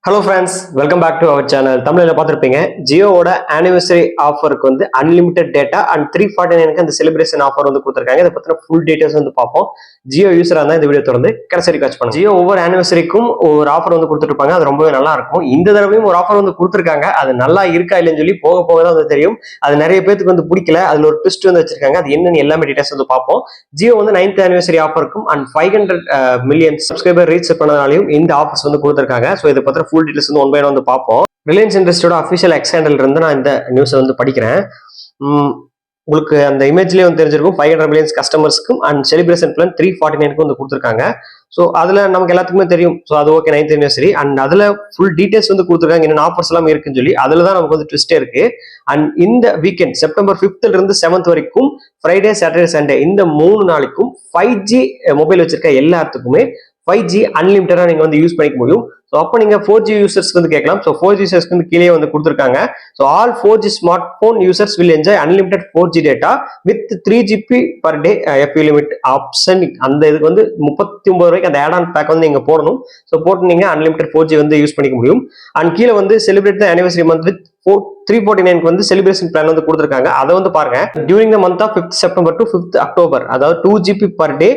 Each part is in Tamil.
Hello friends, welcome back to our channel. தமிழில் பார்த்துருப்பீங்க, ஜியோவோட ஆனிவர்சரி ஆஃபருக்கு வந்து அன்லிமிட்டட் டேட்டா அண்ட் 349 அந்த செலிப்ரேஷன் ஆஃபர் வந்து கொடுத்துருக்காங்க. இதை பற்றின ஃபுல் டீட்டெயில்ஸ் வந்து பார்ப்போம். ஜியோ யூஸராக இருந்தால் இந்த வீடியோ தொடர்ந்து கடைசி வாட்ச் பண்ணுங்க. ஜியோ ஒவ்வொரு ஆனிவர்சரிக்கும் ஒரு ஆஃபர் வந்து கொடுத்துருப்பாங்க. அது ரொம்பவே நல்லா இருக்கும். இந்த தடவையும் ஒரு ஆஃபர் வந்து கொடுத்துருக்காங்க. அது நல்லா இருக்கா இல்லைன்னு சொல்லி போக போக தான் வந்து தெரியும். அது நிறைய பேருக்கு வந்து பிடிக்கல. அதில் ஒரு ட்விஸ்ட் வந்து வச்சிருக்காங்க. அது என்னன்னு எல்லாமே டீட்டெயில்ஸ் வந்து பார்ப்போம். ஜியோ வந்து 9th ஆனிவர்சரி ஆஃபருக்கும் அண்ட் 500 மில்லியன் சப்ஸ்கிரைபர் ரீச் பண்ணதாலையும் இந்த ஆஃபர்ஸ் வந்து கொடுத்துருக்காங்க. ஸோ இதை பற்றி ஃபுல் டீட்டெயில்ஸ் வந்து ஒன் பை வந்து பார்ப்போம். ரிலையன்ஸ் இண்டஸ்ட்ரியோட அஃபிஷியல் எக்ஸ் ஹேண்டில் இருந்து நான் இந்த நியூஸை வந்து படிக்கிறேன். உங்களுக்கு அந்த இமேஜ்லேயே வந்து தெரிஞ்சிருக்கும் 500 மில்லியன்ஸ் கஸ்டமர்ஸ்க்கும் அண்ட் செலிப்ரேஷன் பிளான் 349 வந்து கொடுத்துருக்காங்க. ஸோ அதில் நமக்கு எல்லாத்துக்குமே தெரியும். ஸோ அது ஓகே, 9th anniversary அண்ட் அதில் ஃபுல் டீடைல்ஸ் வந்து கொடுத்துருக்காங்க. என்னென்ன ஆஃபர்ஸ் எல்லாம் இருக்குன்னு சொல்லி அதில் தான் நமக்கு வந்து ட்விஸ்டே இருக்கு. அண்ட் இந்த வீக்கெண்ட் செப்டம்பர் 5th இருந்து 7th வரைக்கும் ஃப்ரைடே சாட்டர்டே சண்டே இந்த 3 நாளைக்கும் 5G மொபைல் வச்சிருக்க எல்லாத்துக்குமே 5G அன்லிமிட்டடா நீங்க வந்து யூஸ் பண்ணிக்க முடியும். ஸோ அப்போ நீங்க 4G யூசர்ஸ்க்கு வந்து கேட்கலாம். ஸோ 4G யூசர்ஸ்க்கு வந்து கீழே வந்து கொடுத்துருக்காங்க. So all 4G smart phone users will enjoy unlimited 4G data with 3GB per day FU limit option. அந்த இதுக்கு வந்து 39 ரூபாய்க்கு அந்த ஆட் ஆன் பேக் வந்து நீங்க போடணும். ஸோ போட்டு நீங்க அன்லிமிட்டட் 4G வந்து யூஸ் பண்ணிக்க முடியும். அண்ட் கீழே வந்து celebrate the anniversary month with 349 வந்து செலிப்ரேஷன் பிளான் வந்து கொடுத்துருக்காங்க. அதை வந்து பாருங்க. During the month of 5th September to 5th October, அதாவது 2GB per day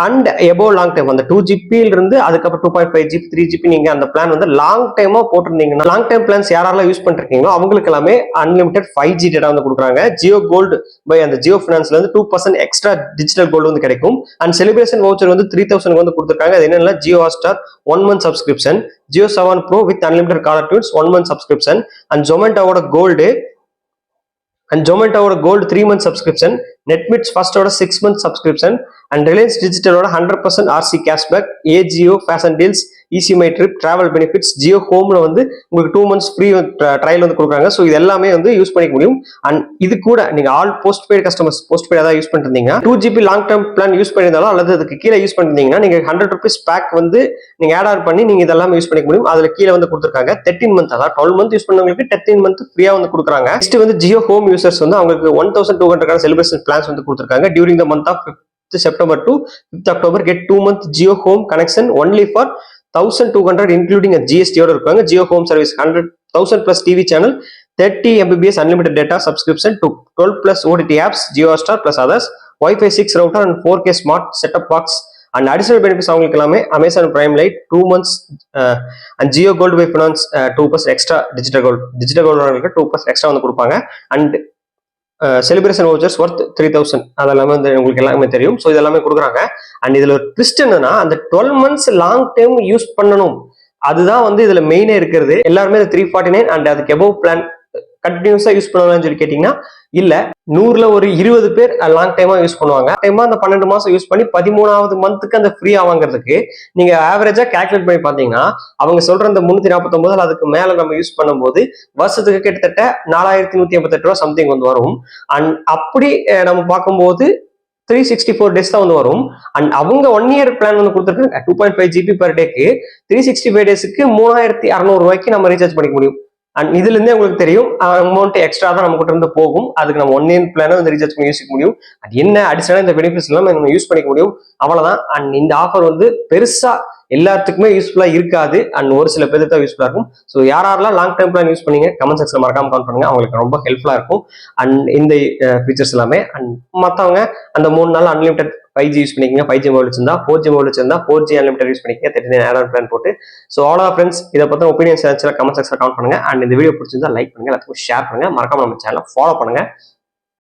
and above long time அந்த 2GB இருந்து அதுக்கப்புறம் 2.5GB 3GB நீங்க அந்த பிளான் வந்து லாங் டைமா போட்டிருந்தீங்கன்னா, லாங் டைம் பிளான்ஸ் யாரெல்லாம் யூஸ் பண்ணிருக்கீங்களோ அவங்களுக்கு எல்லாமே அன்லிமிட்டட் 5G டேட்டா வந்து கொடுக்குறாங்க. ஜியோ கோல்டு பை அந்த ஜியோ பினான்ஸ்ல இருந்து 2% எக்ஸ்ட்ரா டிஜிட்டல் கோல்டு வந்து கிடைக்கும். அண்ட் செலிப்ரேஷன் வவுச்சர் வந்து 3000 வந்து கொடுத்துருக்காங்க. அது என்னன்னா Jio Hotstar 1 month subscription, Jio 7 Pro with unlimited caller tunes 1 month subscription, and ஜொமேட்டோவோட கோல்டு 3 month சப்ஸ்கிரிப்ஷன், நெட்மிட்ஸ் ஃபர்ஸ்டோட 6 month சப்ஸ்கிரிப்ஷன், அண்ட் ரிலையன்ஸ் டிஜிட்டலோட 100% RC cashback, Jio fashion deals, EaseMyTrip, travel benefits, Jio ஹோம்ல வந்து உங்களுக்கு 2 months ஃப்ரீ ட்ரையல் வந்து கொடுக்குறாங்க. ஸோ இது எல்லாமே வந்து யூஸ் பண்ணிக்க முடியும். அண்ட் இது கூட நீங்க all post paid customers post paid ஏதாவது யூஸ் பண்ணிருந்தீங்க, 2GB long term plan use பண்ணியிருந்தாலும் அல்லது அதுக்கு கீழே யூஸ் பண்ணிருந்தீங்கன்னா நீங்க 100 rupees பேக் வந்து நீங்க ஆட் ஆன் பண்ணி நீங்க இதெல்லாம் யூஸ் பண்ணிக்க முடியும். அதுல கீழே வந்து கொடுத்துருக்காங்க 13 month, அதாவது 12 month யூஸ் பண்ணவங்களுக்கு 13 month ஃப்ரீயா வந்து கொடுக்குறாங்க. நெக்ஸ்ட் வந்து ஜியோ ஹோம் யூசர்ஸ் வந்து அவங்களுக்கு 1200 செலிப்ரேஷன் பிளான்ஸ் வந்து கொடுத்துருக்காங்க. During the month of 5th September to 5th October get 2 month Jio Home connection only for 1200 including a GST ஓட இருக்காங்க. Jio Home service 100,000 plus TV channel, 30 Mbps unlimited data subscription to 12 plus OTT apps, Jio Hotstar plus others, Wi-Fi 6 router and 4K smart setup box. And additional benefits அவங்களுக்கு எல்லாமே Amazon Prime Lite 2 months and Jio gold by finance 2% extra digital gold 2% extra வந்து கொடுப்பாங்க. அண்ட் செலிப்ரேஷன் வவுச்சர்ஸ் ஒர்த் 3000 அதெல்லாமே வந்து உங்களுக்கு எல்லாமே தெரியும். ஸோ இதெல்லாமே கொடுக்குறாங்க. அண்ட் இதுல ஒரு ட்விஸ்ட் என்னன்னா, அந்த 12 months லாங் டைம் யூஸ் பண்ணணும், அதுதான் வந்து இதுல மெயினே இருக்கிறது. எல்லாருமே 349 அண்ட் அதுக்கு எபோவ் பிளான் கண்டினியூஸா யூஸ் பண்ணலாம்னு சொல்லி கேட்டீங்கன்னா இல்ல. 100ல ஒரு 20 பேர் லாங் டைமா யூஸ் பண்ணுவாங்க. டைமா அந்த 12 மாசம் யூஸ் பண்ணி 13வது மந்த்துக்கு அந்த ஃப்ரீ ஆவாங்கிறதுக்கு நீங்க ஆவரேஜா கால்குலேட் பண்ணி பாத்தீங்கன்னா அவங்க சொல்ற அந்த 349 அதுக்கு மேல நம்ம யூஸ் பண்ணும்போது வருஷத்துக்கு கிட்டத்தட்ட 4188 ரூபா சம்திங் வந்து வரும். அண்ட் அப்படி நம்ம பார்க்கும்போது 364 days தான் வந்து வரும். அண்ட் அவங்க 1 year பிளான் வந்து கொடுத்துருக்காங்க 2.5GB பர் டேக்கு 365 daysக்கு 3600 ரூபாய்க்கு நம்ம ரீசார்ஜ் பண்ணிக்க முடியும். அண்ட் இதுல இருந்தே உங்களுக்கு தெரியும் அமௌண்ட் எக்ஸ்ட்ரா தான் நம்ம கிட்ட இருந்து போகும். அதுக்கு நம்ம 1 year பிளான வந்து ரீசார்ஜ் பண்ணி யூஸ் முடியும். அது என்ன அடிஷனலா இந்த பெனிஃபிட்ஸ் எல்லாம் நம்ம யூஸ் பண்ணிக்க முடியும், அவ்வளவுதான். அண்ட் இந்த ஆஃபர் வந்து பெருசா எல்லாத்துக்குமே யூஸ்ஃபுல்லா இருக்காது. அண்ட் ஒரு சில பேருக்கு தான் யூஸ்ஃபுல்லா இருக்கும். ஸோ யாரெல்லாம் லாங் டைம் பிளான் யூஸ் பண்ணீங்க கமெண்ட் செக்ஷன் மறக்காம கமெண்ட் பண்ணுங்க. அவங்களுக்கு ரொம்ப ஹெல்ப்ஃபுல்லா இருக்கும். அண்ட் இந்த ஃபீச்சர்ஸ் எல்லாமே அண்ட் மற்றவங்க அந்த 3 நாள் அன்லிமிட்டட் 5G யூஸ் பண்ணிக்கங்க. 5G மொபைல் வச்சிருந்தா 4G மொபைல் வச்சிருந்தா 4G அன்லிமிட்டட் யூஸ் பண்ணிக்கங்க. 39 ஆட் ஆன் பிளான் போட்டு. ஸோ அவ்வளோ ஃப்ரெண்ட்ஸ், இதை பற்றி ஒப்பீனியன்ஸ் கமெண்ட் செக்ஷன் கமெண்ட் பண்ணுங்க. அண்ட் இந்த வீடியோ பிடிச்சிருந்தா லைக் பண்ணுங்க, எல்லாத்துக்கும் ஷேர் பண்ணுங்க, மறக்காம நம்ம சேனலை ஃபாலோ பண்ணுங்க.